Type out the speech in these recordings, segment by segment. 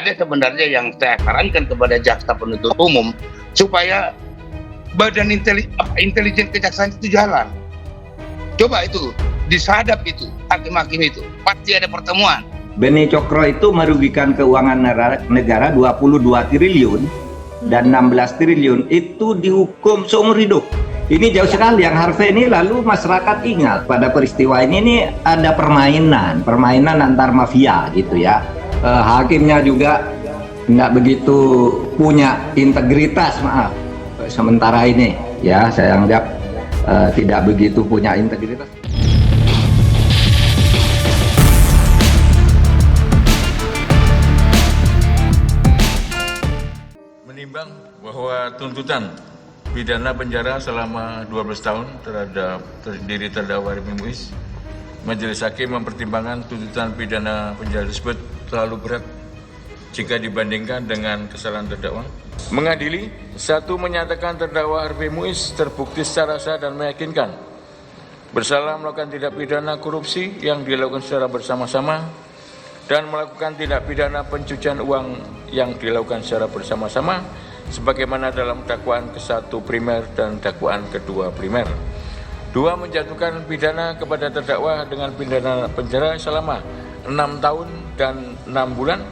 ada sebenarnya yang saya sarankan kepada jaksa penuntut umum supaya badan intelijen kejaksaan itu jalan. Coba itu disadap itu hakim-hakim itu pasti ada pertemuan. Beni Cokro itu merugikan keuangan negara 22 triliun dan 16 triliun itu dihukum seumur hidup. Ini jauh sekali yang Harvey ini. Lalu masyarakat ingat pada peristiwa ini ada permainan antar mafia gitu ya. Hakimnya juga nggak begitu punya integritas, maaf sementara ini ya, saya anggap tidak begitu punya integritas. Menimbang bahwa tuntutan pidana penjara selama 12 tahun terhadap terdakwa Harvey Muiz, Majelis Hakim mempertimbangkan tuntutan pidana penjara tersebut terlalu berat jika dibandingkan dengan kesalahan terdakwa. Mengadili, satu, menyatakan terdakwa Harvey Muiz terbukti secara sah dan meyakinkan bersalah melakukan tindak pidana korupsi yang dilakukan secara bersama-sama dan melakukan tindak pidana pencucian uang yang dilakukan secara bersama-sama sebagaimana dalam dakwaan ke-1 primer dan dakwaan kedua primer. 2, menjatuhkan pidana kepada terdakwa dengan pidana penjara selama 6 tahun dan 6 bulan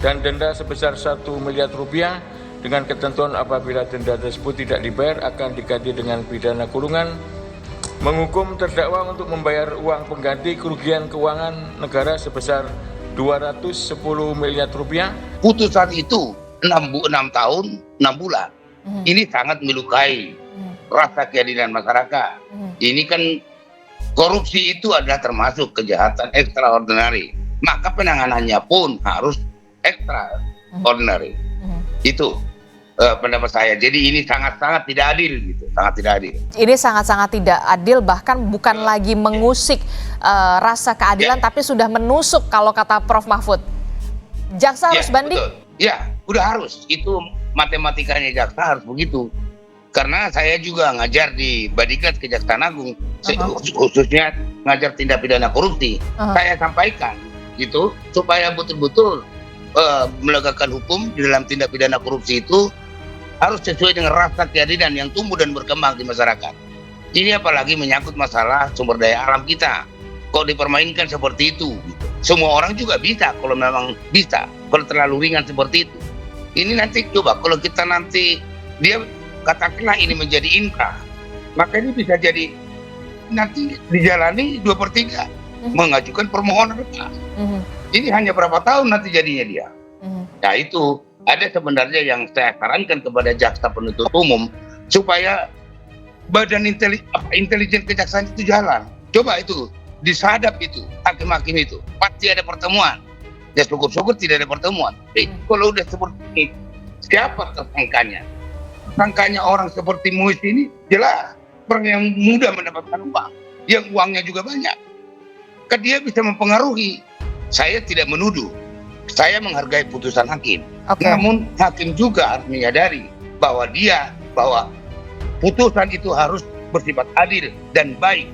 dan denda sebesar 1 miliar rupiah dengan ketentuan apabila denda tersebut tidak dibayar akan diganti dengan pidana kurungan. Menghukum terdakwa untuk membayar uang pengganti kerugian keuangan negara sebesar 210 miliar rupiah. Putusan itu 6 tahun 6 bulan. Ini sangat melukai rasa keadilan masyarakat. Ini kan korupsi itu adalah termasuk kejahatan extraordinary. Maka penanganannya pun harus extraordinary. Itu pendapat saya. Jadi ini sangat-sangat tidak adil gitu, sangat tidak adil. Ini sangat-sangat tidak adil, bahkan bukan lagi mengusik rasa keadilan, tapi sudah menusuk kalau kata Prof. Mahfud. Jaksa harus banding? Betul. Ya, udah harus. Itu matematikanya jaksa harus begitu. Karena saya juga ngajar di Badiklat Kejaksaan Agung, khususnya ngajar tindak pidana korupsi. Saya sampaikan gitu supaya betul-betul menegakkan hukum di dalam tindak pidana korupsi itu harus sesuai dengan rasa keadilan yang tumbuh dan berkembang di masyarakat. Ini apalagi menyangkut masalah sumber daya alam kita. Kok dipermainkan seperti itu? Semua orang juga bisa kalau memang bisa. Kalau terlalu ringan seperti itu. Ini nanti coba kalau kita nanti dia katakanlah ini menjadi inkrah, maka ini bisa jadi nanti dijalani 2/3 mengajukan permohonan lepas. Ini hanya berapa tahun nanti jadinya dia. Nah itu ada sebenarnya yang saya sarankan kepada jaksa penuntut umum supaya badan intelijen kejaksaan itu jalan. Coba itu disadap itu hakim-hakim itu pasti ada pertemuan. Ya syukur-syukur tidak ada pertemuan. Kalau udah seperti ini, siapa tersangkanya? Tersangkanya orang seperti Muiz ini jelas orang yang mudah mendapatkan uang, yang uangnya juga banyak. Kan dia bisa mempengaruhi. Saya tidak menuduh, saya menghargai putusan hakim. Namun hakim juga harus menyadari bahwa putusan itu harus bersifat adil dan baik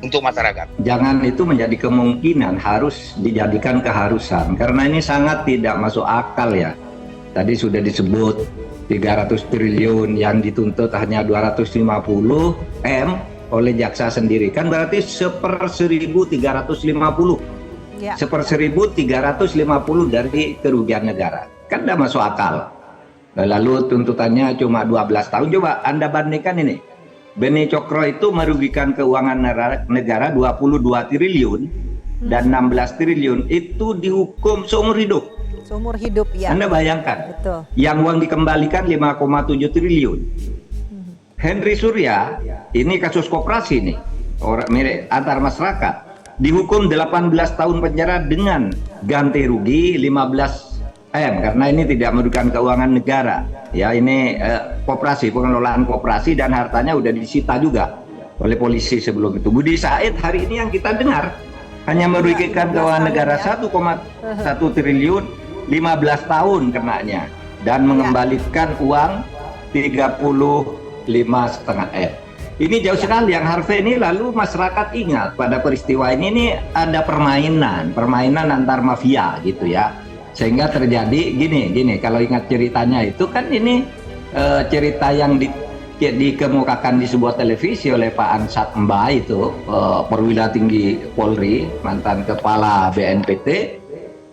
untuk masyarakat. Jangan itu menjadi kemungkinan, harus dijadikan keharusan. Karena ini sangat tidak masuk akal ya. Tadi sudah disebut 300 triliun yang dituntut hanya 250 M oleh jaksa sendiri. Kan berarti 1/1350. Ya. 1/1350 dari kerugian negara. Kan tidak masuk akal. Lalu tuntutannya cuma 12 tahun. Coba Anda bandingkan ini. Beni Cokro itu merugikan keuangan negara 22 triliun dan 16 triliun itu dihukum seumur hidup. Seumur hidup ya. Anda bayangkan. Betul. Yang uang dikembalikan 5,7 triliun. Henry Surya, ini kasus koperasi nih. Orang mirip antar masyarakat. Dihukum 18 tahun penjara dengan ganti rugi 15 M karena ini tidak merugikan keuangan negara. Ya, ini koperasi, pengelolaan koperasi dan hartanya udah disita juga oleh polisi sebelum itu. Budi Said hari ini yang kita dengar hanya merugikan keuangan negara 1,1 triliun 15 tahun kenanya dan mengembalikan uang 35,5 M. Ini jauh sekali yang Harvey ini. Lalu masyarakat ingat pada peristiwa ini ada permainan antar mafia gitu ya. Sehingga terjadi gini, kalau ingat ceritanya itu kan ini cerita yang dikemukakan di sebuah televisi oleh Pak Ansat Mba itu, perwira tinggi Polri, mantan kepala BNPT,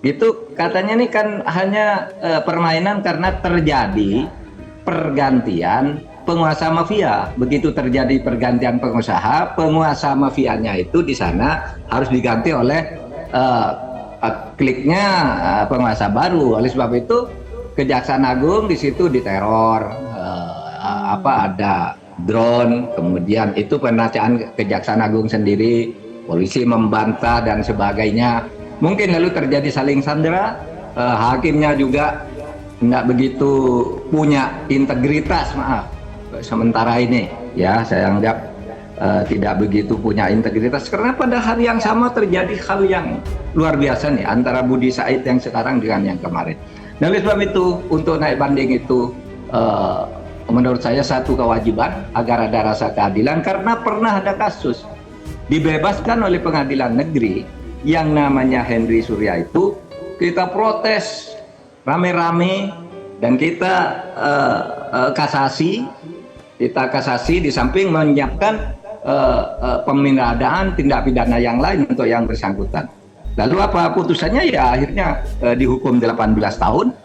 itu katanya ini kan hanya permainan karena terjadi pergantian penguasa mafia. Begitu terjadi pergantian penguasa mafianya itu di sana harus diganti oleh kliknya penguasa baru. Oleh sebab itu Kejaksaan Agung di situ diteror, ada drone, kemudian itu penasihat Kejaksaan Agung sendiri, polisi membantah dan sebagainya. Mungkin lalu terjadi saling sandera, hakimnya juga tidak begitu punya integritas, maaf. Sementara ini ya saya anggap tidak begitu punya integritas, karena pada hari yang sama terjadi hal yang luar biasa nih antara Budi Said yang sekarang dengan yang kemarin. Dan oleh sebab itu untuk naik banding itu menurut saya satu kewajiban agar ada rasa keadilan, karena pernah ada kasus dibebaskan oleh pengadilan negeri yang namanya Henry Surya itu, kita protes rame-rame dan kita kasasi di samping menyiapkan pemindahan tindak pidana yang lain untuk yang bersangkutan. Lalu apa putusannya? Ya akhirnya dihukum 18 tahun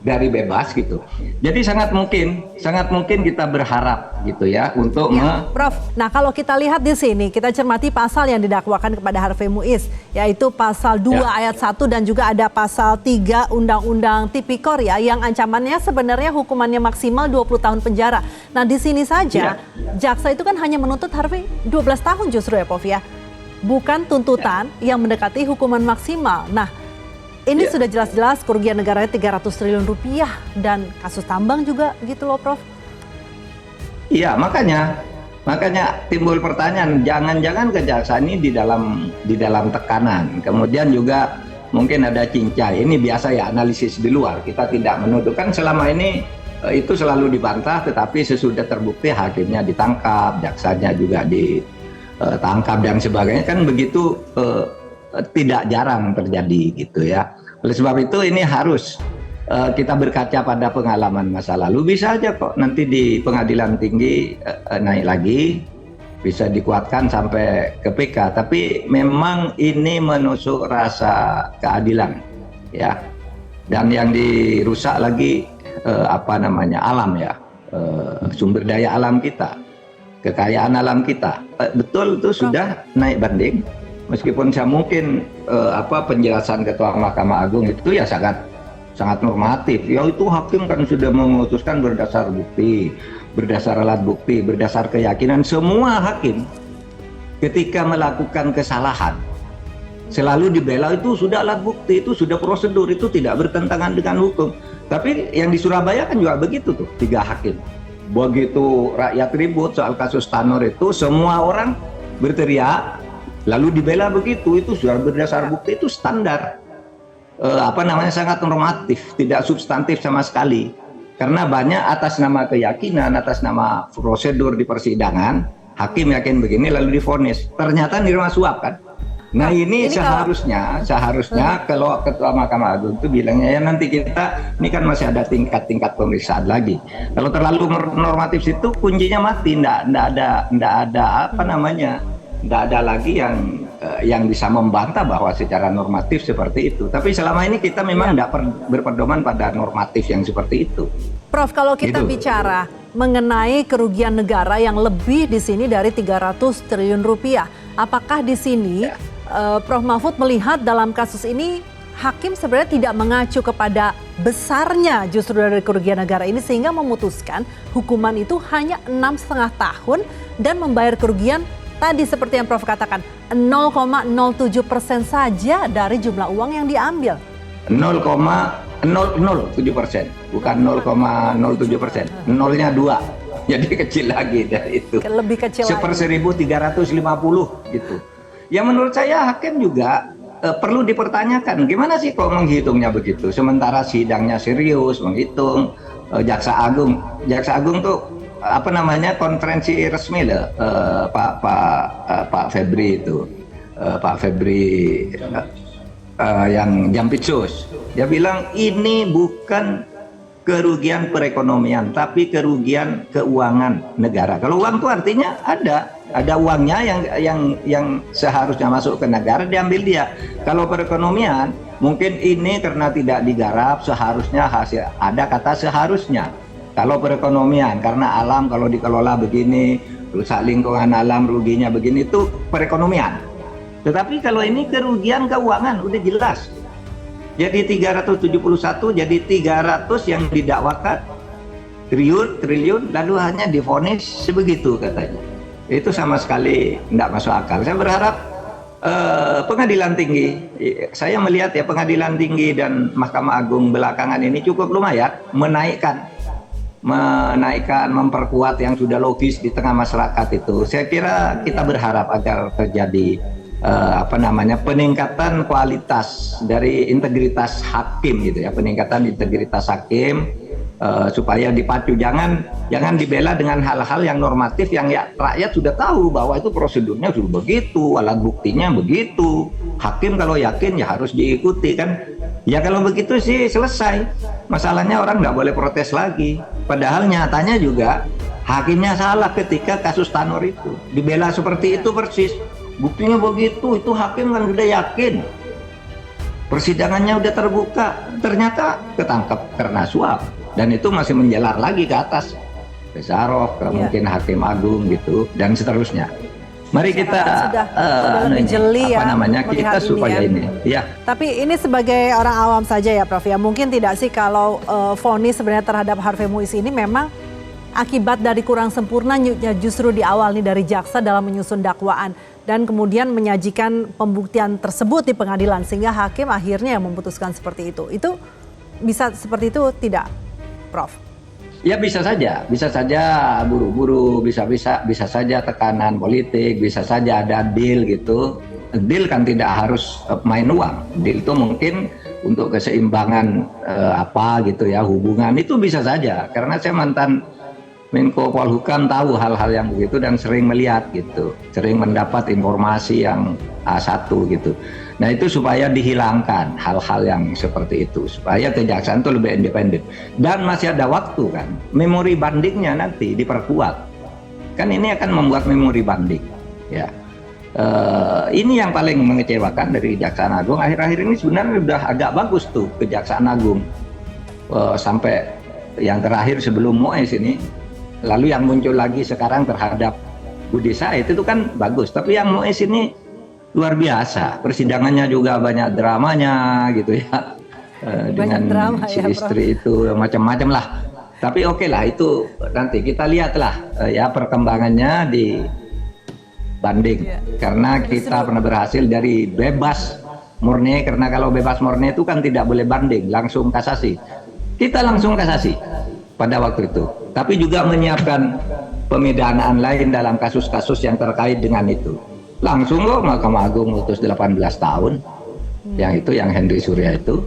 dari bebas gitu. Jadi sangat mungkin kita berharap gitu ya untuk Prof. Nah, kalau kita lihat di sini, kita cermati pasal yang didakwakan kepada Harvey Muiz, yaitu pasal 2 ayat 1 dan juga ada pasal 3 Undang-Undang Tipikor ya, yang ancamannya sebenarnya hukumannya maksimal 20 tahun penjara. Nah, di sini saja jaksa itu kan hanya menuntut Harvey 12 tahun justru ya, Prof ya. Bukan tuntutan yang mendekati hukuman maksimal. Nah, ini sudah jelas-jelas kerugian negaranya 300 triliun rupiah dan kasus tambang juga gitu loh, Prof. Iya, makanya timbul pertanyaan, jangan-jangan kejaksaan ini di dalam tekanan. Kemudian juga mungkin ada cincai. Ini biasa ya, analisis di luar. Kita tidak menuduh, kan selama ini itu selalu dibantah, tetapi sesudah terbukti hakimnya ditangkap, jaksanya juga ditangkap dan sebagainya, kan begitu tidak jarang terjadi gitu ya. Oleh sebab itu ini harus kita berkaca pada pengalaman masa lalu. Bisa aja kok nanti di pengadilan tinggi naik lagi, bisa dikuatkan sampai ke PK. Tapi memang ini menusuk rasa keadilan ya. Dan yang dirusak lagi alam ya, sumber daya alam kita, kekayaan alam kita. Betul itu sudah naik banding. Meskipun saya mungkin penjelasan Ketua Mahkamah Agung itu ya sangat normatif. Ya itu hakim kan sudah memutuskan berdasar bukti, berdasar alat bukti, berdasar keyakinan. Semua hakim ketika melakukan kesalahan selalu dibela, itu sudah alat bukti, itu sudah prosedur, itu tidak bertentangan dengan hukum. Tapi yang di Surabaya kan juga begitu tuh, 3 hakim. Begitu rakyat ribut soal kasus Tanur itu, semua orang berteriak, lalu dibela begitu, itu sudah berdasar bukti, itu standar. Sangat normatif, tidak substantif sama sekali. Karena banyak atas nama keyakinan, atas nama prosedur di persidangan, hakim yakin begini lalu divonis. Ternyata nerima suap kan. Nah ini seharusnya kalau Ketua Mahkamah Agung itu bilangnya ya nanti kita, ini kan masih ada tingkat-tingkat pemeriksaan lagi. Kalau terlalu normatif situ kuncinya mati, ndak ada lagi yang bisa membantah bahwa secara normatif seperti itu. Tapi selama ini kita memang tidak berpedoman pada normatif yang seperti itu. Prof, kalau kita bicara mengenai kerugian negara yang lebih di sini dari 300 triliun rupiah, apakah di sini Prof Mahfud melihat dalam kasus ini hakim sebenarnya tidak mengacu kepada besarnya justru dari kerugian negara ini sehingga memutuskan hukuman itu hanya 6,5 tahun dan membayar kerugian tadi seperti yang Prof katakan 0,07% saja dari jumlah uang yang diambil. 0,007%, bukan 0,07%, nolnya 2, jadi kecil lagi dari itu. Lebih kecil lagi. 1.350 gitu. Ya menurut saya hakim juga perlu dipertanyakan, gimana sih kok menghitungnya begitu? Sementara sidangnya serius menghitung, Jaksa Agung tuh konferensi resmi loh, Pak Febri itu, Pak Febri yang Jampitsus Dia bilang ini bukan kerugian perekonomian, tapi kerugian keuangan negara. Kalau uang itu artinya ada uangnya yang seharusnya masuk ke negara diambil dia. Kalau perekonomian mungkin ini karena tidak digarap seharusnya hasil, ada kata seharusnya. Kalau perekonomian karena alam kalau dikelola begini, rusak lingkungan alam ruginya begini, itu perekonomian. Tetapi kalau ini kerugian keuangan udah jelas. Jadi 371 jadi 300 yang didakwakan triliun lalu hanya divonis sebegitu katanya. Itu sama sekali tidak masuk akal. Saya berharap pengadilan tinggi, saya melihat ya pengadilan tinggi dan Mahkamah Agung belakangan ini cukup lumayan menaikkan, memperkuat yang sudah logis di tengah masyarakat itu. Saya kira kita berharap agar terjadi peningkatan kualitas dari integritas hakim gitu ya, peningkatan integritas hakim supaya dipacu, jangan dibela dengan hal-hal yang normatif yang ya rakyat sudah tahu bahwa itu prosedurnya sudah begitu, alat buktinya begitu, hakim kalau yakin ya harus diikuti kan. Ya kalau begitu sih selesai masalahnya, orang nggak boleh protes lagi. Padahal nyatanya juga hakimnya salah ketika kasus Tanur itu dibela seperti itu persis. Buktinya begitu, itu hakim kan udah yakin, persidangannya udah terbuka, ternyata ketangkep karena suap, dan itu masih menjalar lagi ke atas, ke Sarov, ke mungkin Hakim Agung gitu, dan seterusnya. Mari kita sudah lebih jeli kita supaya ini ya. Tapi ini sebagai orang awam saja ya Prof ya, mungkin tidak sih kalau vonis sebenarnya terhadap Harvey Muiz ini memang akibat dari kurang sempurnanya justru di awal nih dari jaksa dalam menyusun dakwaan dan kemudian menyajikan pembuktian tersebut di pengadilan sehingga hakim akhirnya yang memutuskan seperti itu. Itu bisa seperti itu tidak, Prof? Ya bisa saja buru-buru, bisa saja tekanan politik, bisa saja ada deal gitu. Deal kan tidak harus main uang. Deal itu mungkin untuk keseimbangan hubungan itu bisa saja. Karena saya mantan Menko Polhukam tahu hal-hal yang begitu dan sering melihat gitu, sering mendapat informasi yang A1 gitu. Nah itu supaya dihilangkan hal-hal yang seperti itu, supaya kejaksaan itu lebih independen. Dan masih ada waktu kan, memori bandingnya nanti diperkuat. Kan ini akan membuat memori banding. Ya, ini yang paling mengecewakan dari Kejaksaan Agung. Akhir-akhir ini sebenarnya sudah agak bagus tuh Kejaksaan Agung, sampai yang terakhir sebelum Muiz ini. Lalu yang muncul lagi sekarang terhadap Budi Said itu kan bagus, tapi yang Muiz ini luar biasa, persidangannya juga banyak dramanya gitu ya, dengan drama, si istri itu macam-macam lah. Tapi oke lah, itu nanti kita lihatlah ya perkembangannya di banding, karena kita pernah berhasil dari bebas murni, karena kalau bebas murni itu kan tidak boleh banding, langsung kasasi. Kita langsung kasasi pada waktu itu, tapi juga menyiapkan pemidanaan lain dalam kasus-kasus yang terkait dengan itu. Langsung loh Mahkamah Agung putus 18 tahun, yang itu yang Henry Surya itu.